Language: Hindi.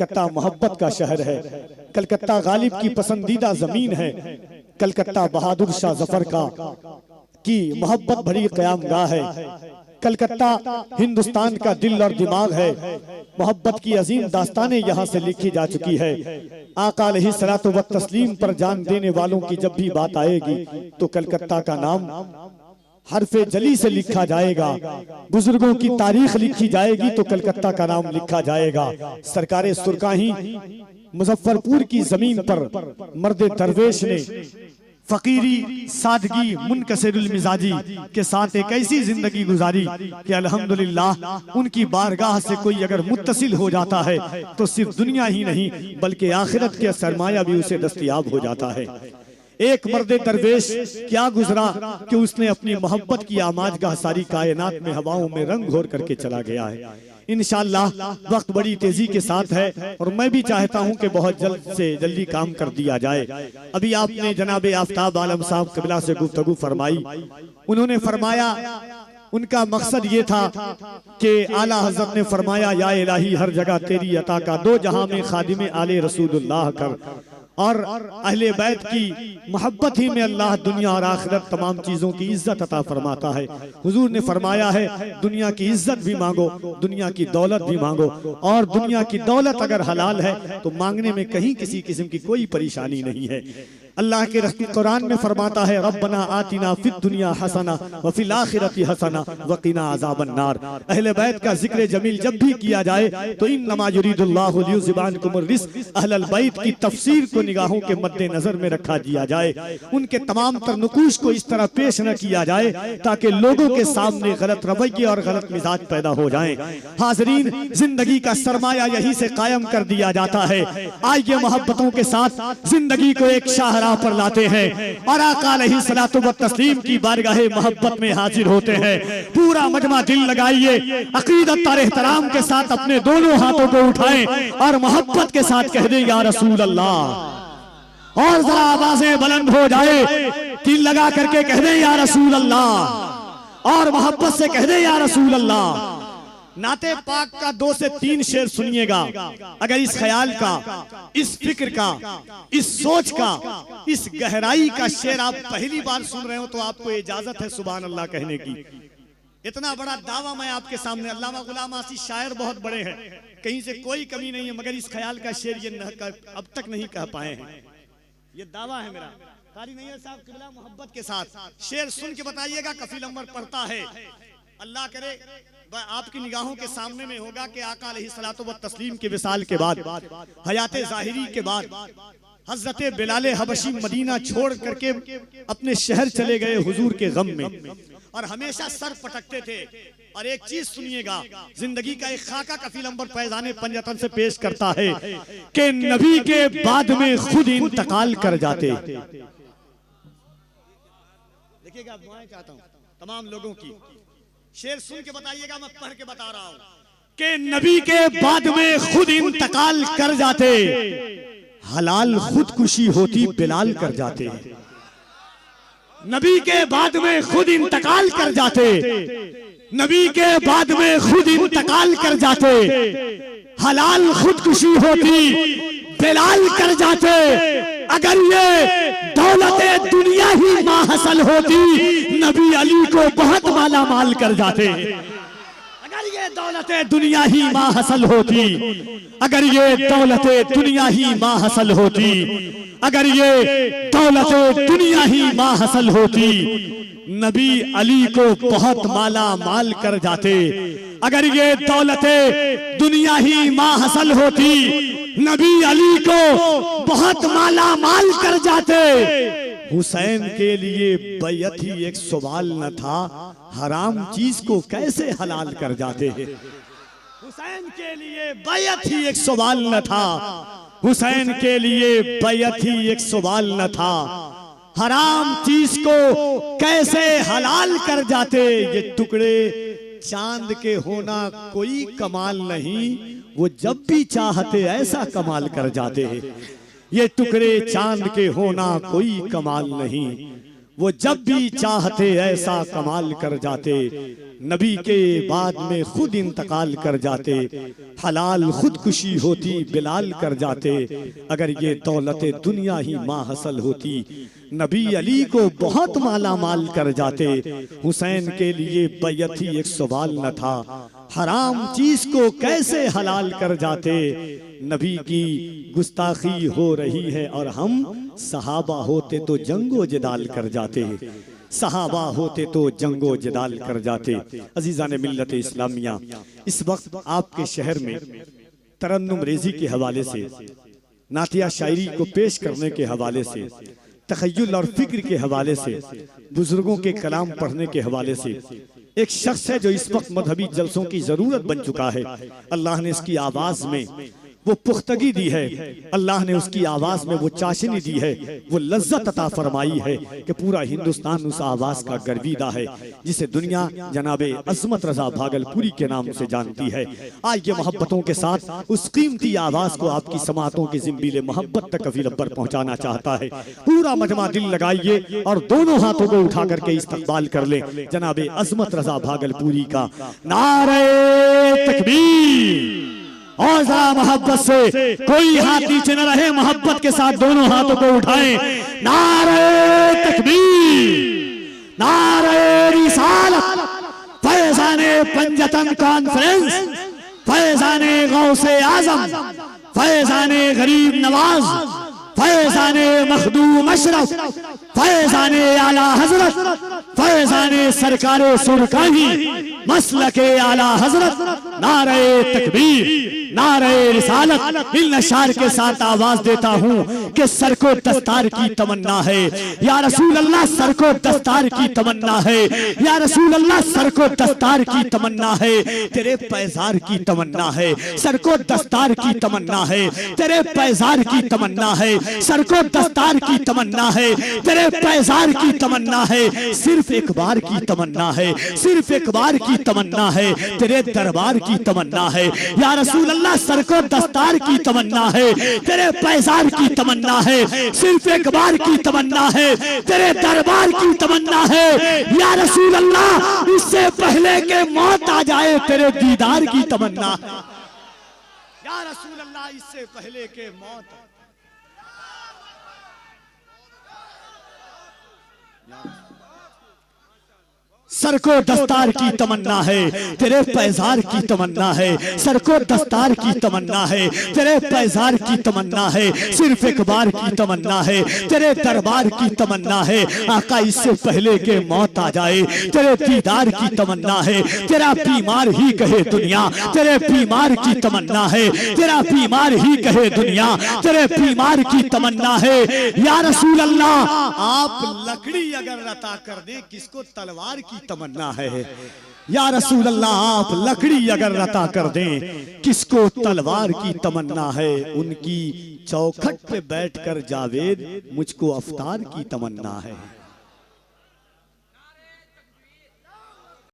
कलकत्ता मोहब्बत का शहर है, कलकत्ता गालिब की पसंदीदा जमीन है, कलकत्ता बहादुर शाह जफर की मोहब्बत भरी क़यामगाह है, कलकत्ता हिंदुस्तान का दिल और दिमाग है। मोहब्बत की अजीम दास्तानें यहाँ से लिखी जा चुकी है। आका अलैहिस्सलातु व तस्लीम पर जान देने वालों की जब भी बात आएगी तो कलकत्ता का नाम हरफे जली से लिखा जाएगा। बुजुर्गों की तारीख लिखी जाएगी तो कलकत्ता का नाम लिखा जाएगा। सरकारे सुरकाही मुजफ्फरपुर की जमीन पर मर्दे दरवेश ने फकीरी, सादगी, मुनकसिरुल मिजाजी के साथ एक ऐसी जिंदगी गुजारी कि अल्हम्दुलिल्लाह उनकी बारगाह से कोई अगर मुत्तसिल हो जाता है तो सिर्फ दुनिया ही नहीं बल्कि आखिरत के सरमाया भी उसे दस्तयाब हो जाता है। एक मर्दे दरवेश क्या गुजरा कि उसने अपनी मोहब्बत की आमाजगाह सारी कायनात में हवाओं में रंग घोर करके चला गया है। इंशाअल्लाह वक्त बड़ी तेजी के साथ है और मैं भी चाहता हूं कि बहुत जल्द से जल्दी काम कर दिया जाए। अभी आपने जनाबे आफ्ताब आलम साहब क़िबला से गुफ्तगू फरमाई। उन्होंने फरमाया उनका मकसद ये था कि आला हज़रत ने फरमाया या इलाही हर जगह तेरी अता का दो जहां में खादिम आले रसूलुल्लाह कर, और अहले बैत की मोहब्बत ही में अल्लाह दुनिया और आखिरत तमाम चीजों की इज्जत अता फरमाता है। हुजूर ने फरमाया है दुनिया की इज्जत भी मांगो, दुनिया की दौलत भी मांगो, और दुनिया की दौलत अगर हलाल है तो मांगने में कहीं किसी किस्म की कोई परेशानी नहीं है। अल्लाह के रसूल कुरान में फरमाता है रब्बना आतिना फिद दुनिया हसना व फिल आखिरति हसना व क़िना अज़ाबन नार। अहले बैत का जिक्र जमील जब भी किया जाए तो इन्नमा युरीदुल्लाहु लियुज़हिबा अन्कुमुर रिज्स अहलल बैत की तफसीर को निगाहों के मद्देनजर में रखा दिया जाए। उनके तमाम तर नुकूश को इस तरह पेश न किया जाए ताकि लोगों के सामने गलत रवैये और गलत मिजाज पैदा हो जाए। हाज़रीन, जिंदगी का सरमाया यही से कायम कर दिया जाता है। आइए मोहब्बतों के साथ जिंदगी को एक शाहराह पर लाते हैं और आका अलैहिस्सलातु व तस्लीम की बारगाहे मोहब्बत में हाजिर होते हैं। पूरा मजमा दिल लगाइए, अकीदत और एहतराम के साथ अपने दोनों हाथों को उठाएं और मोहब्बत के साथ कह दें या रसूल अल्लाह। और जरा आवाजें बुलंद हो जाए, दिल लगा करके कह दें या रसूल अल्लाह, और मोहब्बत से कह दें या रसूल अल्लाह। नाते पाक का 2 से 3 शेर सुनिएगा। अगर इस ख्याल का, इस फिक्र का, इस सोच का, इस गहराई का शेर आप पहली बार सुन रहे हो तो आपको इजाजत है सुभान अल्लाह कहने की। इतना बड़ा दावा मैं आपके सामने, अल्लामा गुलाम आसी शायर बहुत बड़े हैं, कहीं से कोई कमी नहीं है, मगर इस ख्याल का शेर ये अब तक नहीं कह पाए हैं। ये दावा है मेरा। कारी नहीं है साहब क़िबला मोहब्बत के साथ शेर सुन के बताइएगा। कफील अमर पढ़ता है, अल्लाह करे आपकी निगाहों के सामने में होगा कि आका अलैहिस्सलातु व तस्लीम के विसाल के बाद, हयाते ज़ाहिरी के बाद हज़रत बिलाल हबशी मदीना छोड़ करके अपने शहर चले गए हुजूर के गम में, और हमेशा सर पटकते थे। और एक चीज सुनिएगा, जिंदगी का एक खाका कफील अंबर फैजाने पंजतन से पेश करता है कि नबी के बाद में खुद इंतकाल कर जाते। देखिएगा, दुआएं चाहता हूं तमाम लोगों की। शेर सुन के बताइएगा, मैं पढ़ के बता रहा हूं कि नबी के बाद में खुद इंतकाल कर जाते, हलाल खुदकुशी होती बिलाल कर जाते। नबी के बाद में खुद इंतकाल कर जाते, नबी के बाद में खुद इंतकाल कर जाते, हलाल खुदकुशी होती बिलाल कर जाते। अगर ये दौलत दुनिया ही माहसल होती, नबी अली को बहुत माला माल कर जाते। अगर ये दौलत दुनिया ही माहसल होती, अगर ये दौलत दुनिया ही माहसल होती, अगर ये दौलत दुनिया ही माहसल होती, नबी अली को बहुत माला माल कर जाते। अगर ये दौलत दुनिया ही माहसल होती, नबी अली को बहुत माला माल कर जाते। हुसैन के लिए बैयत ही एक सवाल न था, हराम चीज को कैसे हलाल कर जाते हैं। हुसैन के लिए बैयत ही एक सवाल न था, हुसैन के लिए बैयत ही एक सवाल न था, हराम चीज को कैसे हलाल कर जाते। ये टुकड़े चांद के होना कोई कमाल नहीं, वो जब भी चाहते ऐसा कमाल कर जाते हैं। ये टुकड़े चांद के होना कोई कमाल नहीं, वो जब भी चाहते ऐसा कमाल कर जाते, नबी के बाद में खुद इंतकाल कर जाते, हलाल खुदकुशी होती बिलाल कर जाते। अगर ये दौलत दुनिया ही माहसल होती, नबी अली को बहुत माला माल कर जाते। हुसैन के लिए बैयत ही एक सवाल न था, हराम चीज को कैसे हलाल कर जाते। नबी की गुस्ताखी हो रही है और हम सहाबा होते तो जंगो जदाल कर जाते, सहाबा होते तो जंगो जदाल कर जाते। अजीज़ान मिल्लत इस्लामिया, इस वक्त आपके शहर में तरन्नुम रेजी के हवाले से, नातिया शायरी को पेश करने के हवाले से, तखय्युल और फिक्र के हवाले से, बुजुर्गों के कलाम पढ़ने के हवाले से एक शख्स है जो इस वक्त मजहबी जलसों की जरूरत बन चुका है। अल्लाह ने इसकी आवाज में वो पुख्तगी दी है, अल्लाह ने उसकी आवाज में वो चाशनी दी है, वो लज्जत अता फरमाई है कि पूरा हिंदुस्तान उस आवाज का गर्विदा है, जिसे दुनिया जनाबे अजमत रजा भागलपुरी के नाम से जानती है। आज ये मोहब्बतों के साथ उस कीमती आवाज को आपकी समातों के जिम्बिले मोहब्बत तक कफील पर पहुंचाना चाहता है। पूरा मजमा दिल लगाइए और दोनों हाथों को उठा करके इस्तकबाल कर ले जनाबे अजमत रजा भागलपुरी का। नारे तकबीर। और जरा मोहब्बत से कोई हाथ नीचे न रहे, मोहब्बत के साथ दोनों हाथों को उठाएं। नारे तकबीर, नारे रिसालत, फैज़ाने पंजतन कॉन्फ्रेंस, फैज़ाने गौसे आजम, फैज़ाने गरीब नवाज, फैज़ाने मखदूम अशरफ, फैज़ाने आला हजरत, फैज़ाने सरकारे सुरकाही, मसलके आला हजरत। नारे तकबीर, नारे रिसालत। इन नशार के साथ आवाज देता हूँ कि सर को दस्तार की तमन्ना है या रसूल अल्लाह, सर को दस्तार की तमन्ना है या रसूल अल्लाह, सर को दस्तार की तमन्ना है, तेरे पैजार की तमन्ना है, सर को दस्तार की तमन्ना है, तेरे पैजार की तमन्ना है, सर को दस्तार की तमन्ना है, तेरे पैजार की तमन्ना है, सिर्फ एक बार की तमन्ना है, सिर्फ एक बार की तमन्ना है, तेरे दरबार की तमन्ना है या रसूल अल्लाह, सर को दस्तार की तमन्ना है, तेरे पैजार की तमन्ना है, सिर्फ एक बार की तमन्ना है, तेरे दरबार की तमन्ना है या रसूल अल्लाह, इससे पहले के मौत आ जाए तेरे दीदार की तमन्ना है या रसूल अल्लाह, इससे पहले के मौत। सर को दस्तार की तमन्ना है, तेरे पैजार की तमन्ना है, सर को दस्तार की तमन्ना है, तेरे पैजार की तमन्ना है, सिर्फ एक बार की तमन्ना है, तेरे दरबार की तमन्ना है आका, इससे पहले के मौत आ जाए तेरे दीदार की तमन्ना है। तेरा बीमार ही कहे दुनिया, तेरे बीमार की तमन्ना है, तेरा बीमार ही कहे दुनिया, तेरे बीमार की तमन्ना है या रसूल अल्लाह। आप लकड़ी अगर रता कर दे, किसको तलवार की तमन्ना है या रसूल अल्लाह, आप लकड़ी अगर रता कर दें, किसको तलवार की तमन्ना है। उनकी चौखट पे बैठकर जावेद, मुझको अफ्तार की तमन्ना है।